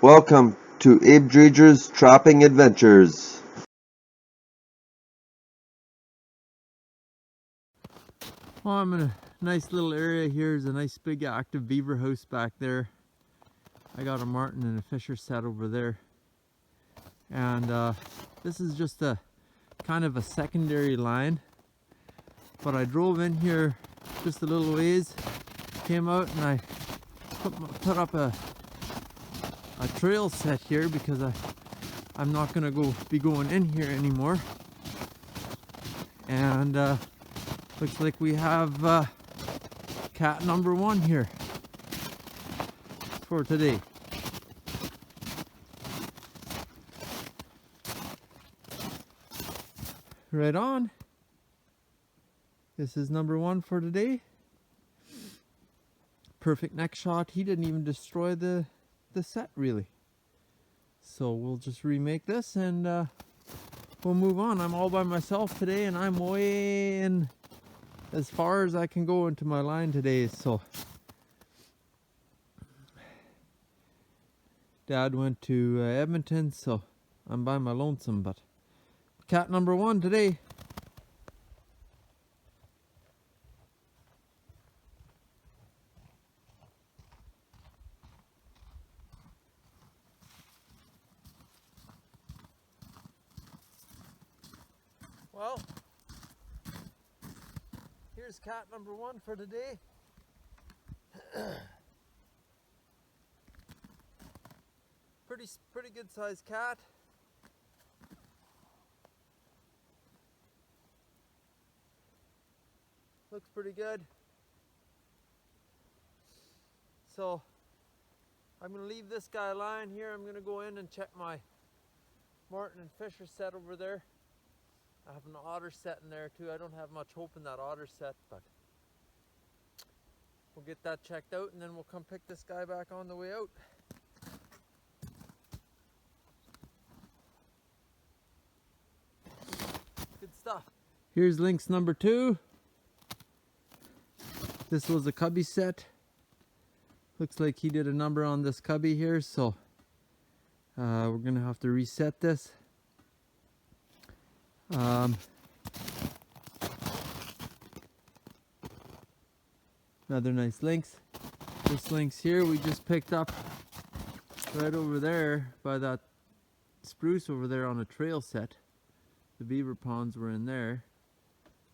Welcome to Abe Dreger's Trapping Adventures. Well, I'm in a nice little area here. There's a nice big active beaver house back there. I got a martin and a fisher set over there. And this is just a kind of a secondary line. But I drove in here just a little ways, came out and I put up a trail set here because I'm not gonna be going in here anymore. And looks like we have cat number 1 here for today. Right on. This is number 1 for today. Perfect neck shot. He didn't even destroy the set really. So we'll just remake this and we'll move on. I'm all by myself today and I'm way in as far as I can go into my line today. So Dad went to Edmonton, so I'm by my lonesome, but cat number 1 today. Well, here's cat number 1 for today. Pretty good sized cat. Looks pretty good. So I'm gonna leave this guy lying here. I'm gonna go in and check my martin and fisher set over there. I have an otter set in there too. I don't have much hope in that otter set, but we'll get that checked out and then we'll come pick this guy back on the way out. Good stuff. Here's lynx number 2. This was a cubby set. Looks like he did a number on this cubby here, so we're gonna have to reset this. Another nice lynx. This lynx here we just picked up right over there by that spruce over there on a trail set. The beaver ponds were in there.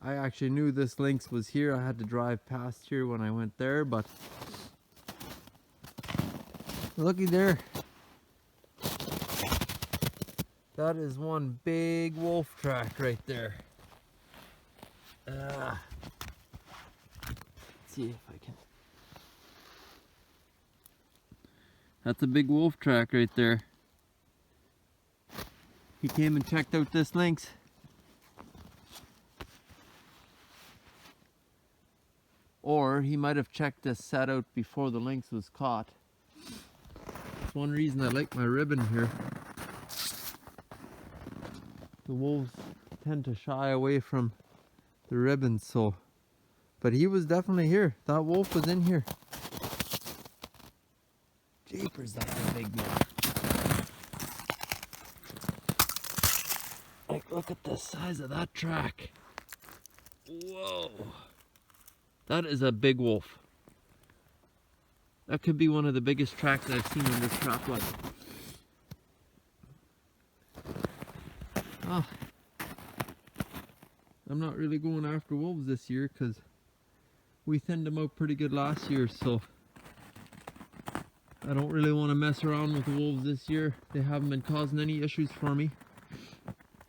I actually knew this lynx was here. I had to drive past here when I went there, but looky there. That is one big wolf track right there. Let's see if I can. That's a big wolf track right there. He came and checked out this lynx. Or he might have checked this set out before the lynx was caught. That's one reason I like my ribbon here. The wolves tend to shy away from the ribbon, so. But he was definitely here. That wolf was in here. Jeepers, that's a big one. Like, look at the size of that track. Whoa. That is a big wolf. That could be one of the biggest tracks I've seen on this trapline. Oh, I'm not really going after wolves this year because we thinned them out pretty good last year, so I don't really want to mess around with the wolves this year. They haven't been causing any issues for me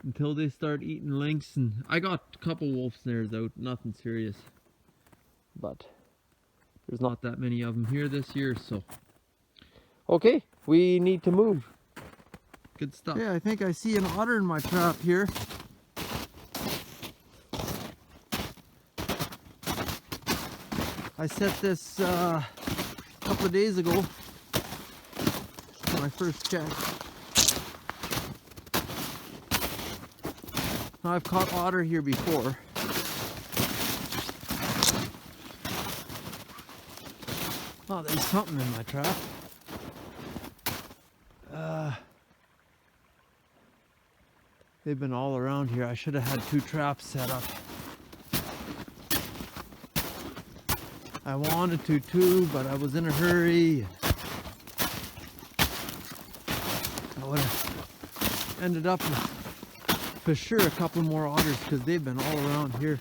until they start eating lynx, and I got a couple wolf snares out, nothing serious, but there's not that many of them here this year, so okay, we need to move. Good stuff. Yeah, I think I see an otter in my trap here. I set this a couple of days ago when I first checked. Now, I've caught otter here before. Oh, there's something in my trap. They've been all around here. I should have had 2 traps set up. I wanted to too, but I was in a hurry. I would have ended up with, for sure, a couple more otters because they've been all around here.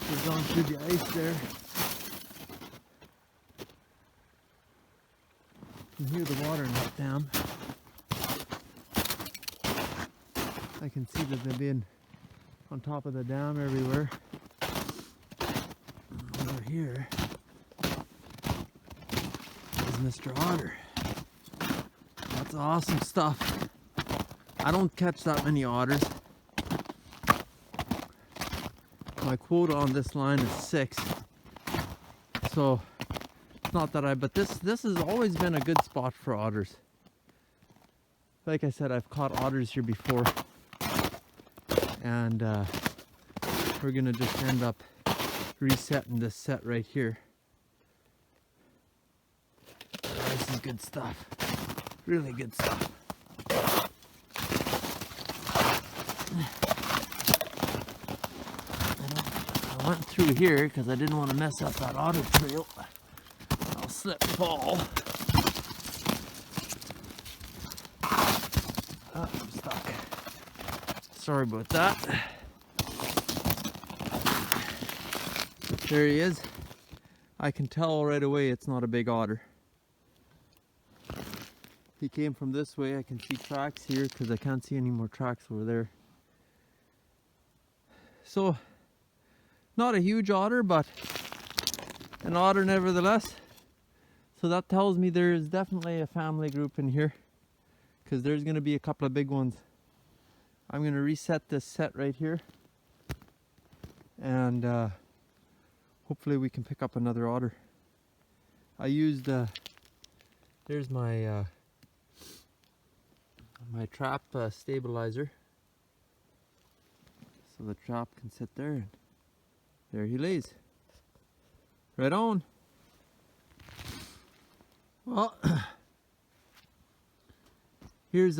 They've gone through the ice there. You can hear the water in that dam. I can see that they've been on top of the dam everywhere. Over here is Mr. Otter. That's awesome stuff. I don't catch that many otters. My quota on this line is 6. So it's not that but this has always been a good spot for otters. Like I said, I've caught otters here before. And we're gonna just end up resetting this set right here. This is good stuff. Really good stuff. I went through here because I didn't want to mess up that otter trail. I'll slip and fall. Oh, I'm stuck. Sorry about that. There he is. I can tell right away it's not a big otter. He came from this way. I can see tracks here because I can't see any more tracks over there. So, not a huge otter, but an otter nevertheless. So that tells me there is definitely a family group in here because there's going to be a couple of big ones. I'm going to reset this set right here and hopefully we can pick up another otter. I used, there's my my trap stabilizer, so the trap can sit there, and there he lays. Right on. Well, here's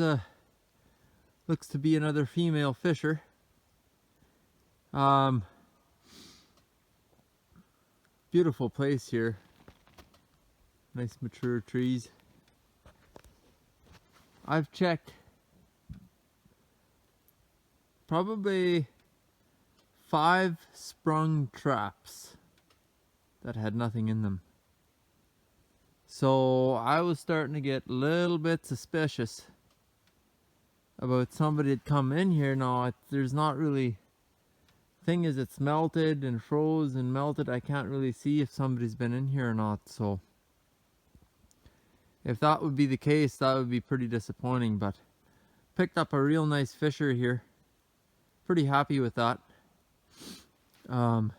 looks to be another female fisher. Beautiful place here. Nice mature trees. I've checked probably 5 sprung traps that had nothing in them. So I was starting to get a little bit suspicious about somebody had come in here. Now there's not really, thing is it's melted and froze and melted. I can't really see if somebody's been in here or not. So if that would be the case, that would be pretty disappointing, but picked up a real nice fisher here. Pretty happy with that. That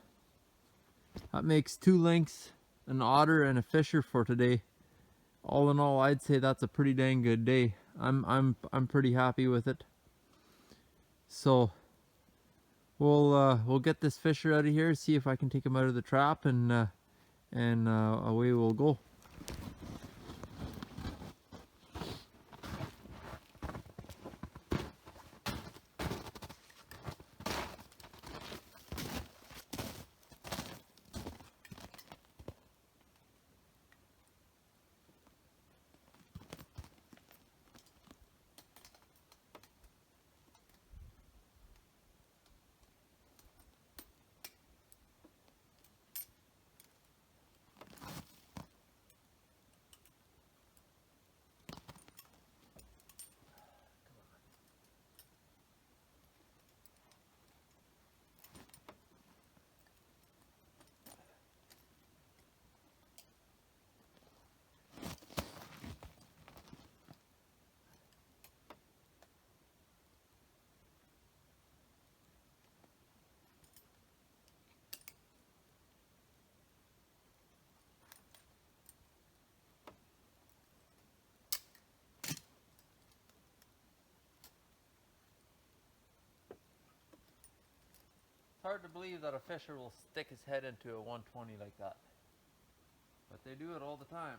makes 2 lynx, an otter, and a fisher for today. All in all, I'd say that's a pretty dang good day. I'm pretty happy with it. So we'll get this fisher out of here, see if I can take him out of the trap, and away we'll go. Hard to believe that a fisher will stick his head into a 120 like that, but they do it all the time.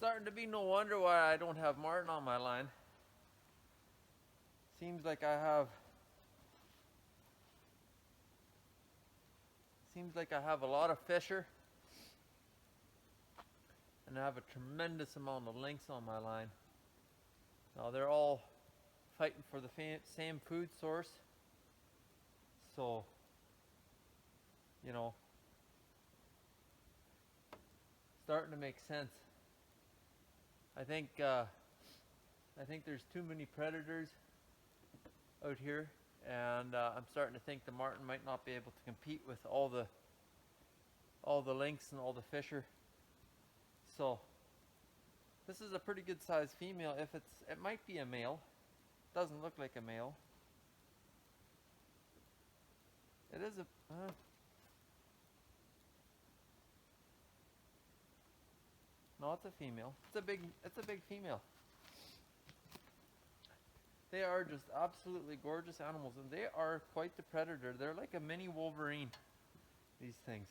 starting to be no wonder why I don't have martin on my line. Seems like I have a lot of fisher, and I have a tremendous amount of lynx on my line. Now they're all fighting for the same food source, so you know, starting to make sense. I think there's too many predators out here, and I'm starting to think the martin might not be able to compete with all the lynx and all the fisher. So this is a pretty good sized female. It might be a male. Doesn't look like a male. It is a no, it's a female. It's a big female. They are just absolutely gorgeous animals, and they are quite the predator. They're like a mini Wolverine, these things,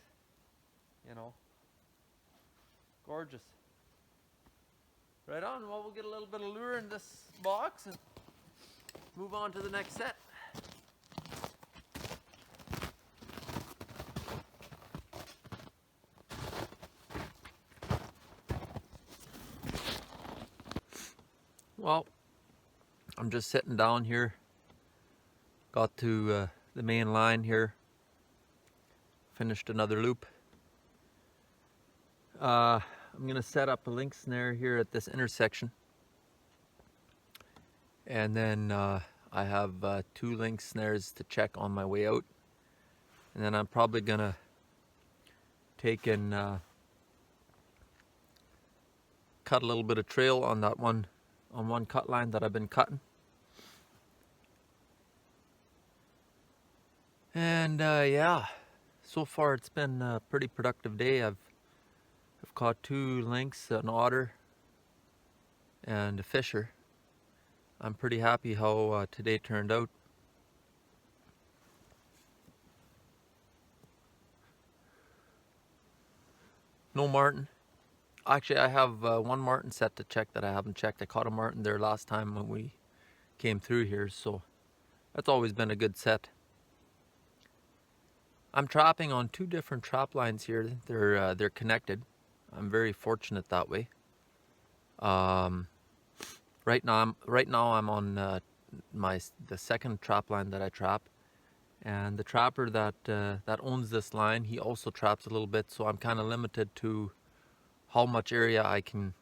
you know. Gorgeous. Right on. Well, we'll get a little bit of lure in this box and move on to the next set. Well, I'm just sitting down here. Got to the main line here. Finished another loop. I'm gonna set up a link snare here at this intersection, and then I have 2 link snares to check on my way out, and then I'm probably gonna take and cut a little bit of trail on that one cut line that I've been cutting. And yeah, so far it's been a pretty productive day. I've caught 2 lynx, an otter, and a fisher. I'm pretty happy how today turned out. No martin. Actually, I have 1 martin set to check that I haven't checked. I caught a martin there last time when we came through here, so that's always been a good set. I'm trapping on 2 different trap lines here. They're connected. I'm very fortunate that way. Right now I'm on the second trap line that I trap, and the trapper that owns this line, he also traps a little bit, so I'm kind of limited to how much area I can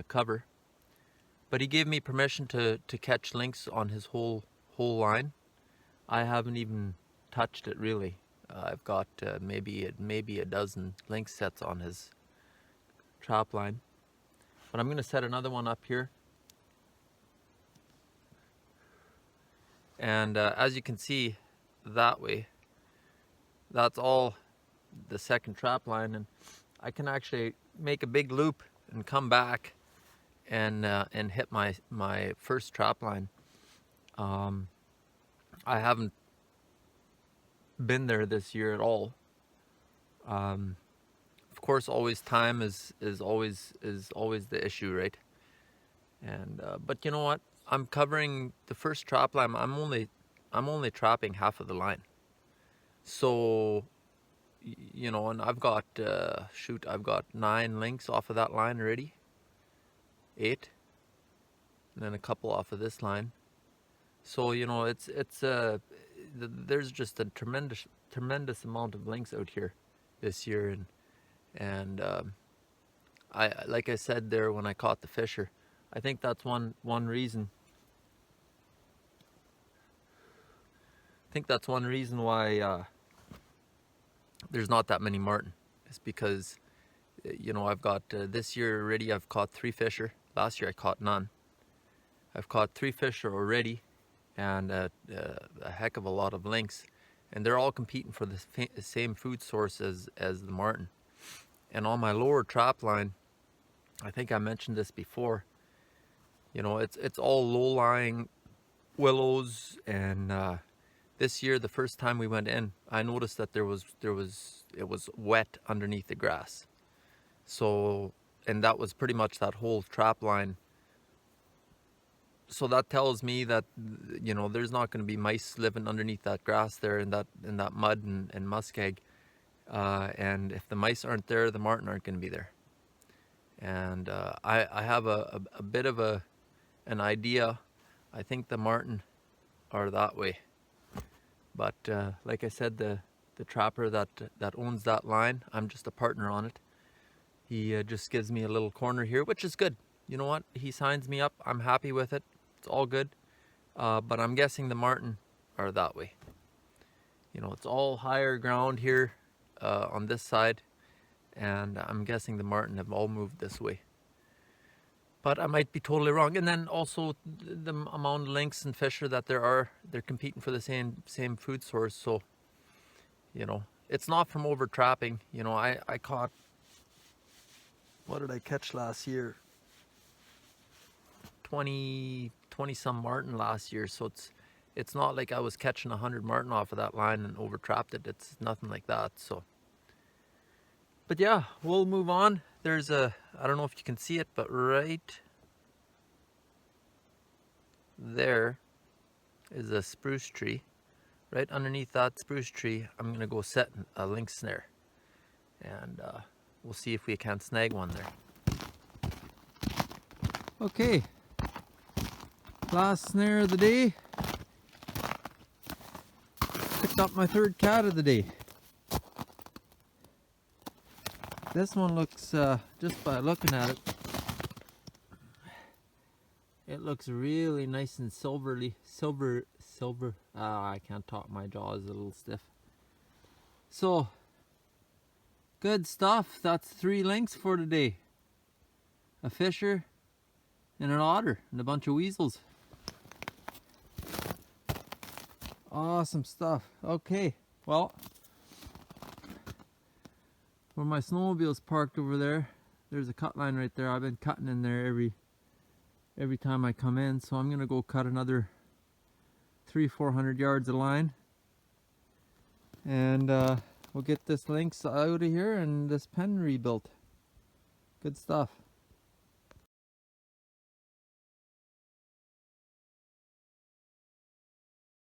cover. But he gave me permission to catch lynx on his whole line. I haven't even touched it really. I've got maybe a dozen lynx sets on his trap line, but I'm gonna set another one up here. And as you can see that way, that's all the second trap line, and I can actually make a big loop and come back and hit my first trap line. I haven't been there this year at all. Of course, always time is always the issue, right? And but you know what? I'm covering the first trap line. I'm only trapping half of the line. So, you know, and I've got I've got 9 lynx off of that line already. 8, and then a couple off of this line. So, you know, there's just a tremendous amount of lynx out here this year, and like I said there when I caught the fisher, I think that's one reason. I think that's one reason why there's not that many martin. It's because, you know, I've got this year already I've caught 3 fisher. Last year I caught none. I've caught 3 fisher already, and a heck of a lot of lynx, and they're all competing for the same food source as the martin. And on my lower trap line, I think I mentioned this before, you know, it's all low-lying willows, and this year, the first time we went in, I noticed that it was wet underneath the grass. So and that was pretty much that whole trap line. So that tells me that, you know, there's not going to be mice living underneath that grass there in that mud and muskeg. And if the mice aren't there, the marten aren't going to be there. And I have a bit of an idea. I think the marten are that way. But like I said, the trapper that owns that line, I'm just a partner on it. He just gives me a little corner here, which is good. You know what? He signs me up. I'm happy with it. It's all good. But I'm guessing the marten are that way. You know, it's all higher ground here on this side, and I'm guessing the marten have all moved this way. But I might be totally wrong. And then also the amount of lynx and fisher that there are, they're competing for the same food source. So, you know, it's not from over trapping. You know, I caught, what did I catch last year? 20 some marten last year. So it's not like I was catching 100 marten off of that line and over trapped it. It's nothing like that. So, but yeah, we'll move on. There's a, I don't know if you can see it, but right there is a spruce tree. Right underneath that spruce tree, I'm gonna go set a lynx snare, and we'll see if we can snag one there. Okay, last snare of the day. Picked up my third cat of the day. This one looks, just by looking at it, it looks really nice and silver. I can't talk, my jaw is a little stiff. So, good stuff. That's 3 lynx for today. A fisher and an otter and a bunch of weasels. Awesome stuff. Okay, well, where my snowmobile's parked over there, there's a cut line right there. I've been cutting in there every time I come in, so I'm gonna go cut another 300-400 yards of line, and we'll get this lynx out of here and this pen rebuilt. Good stuff.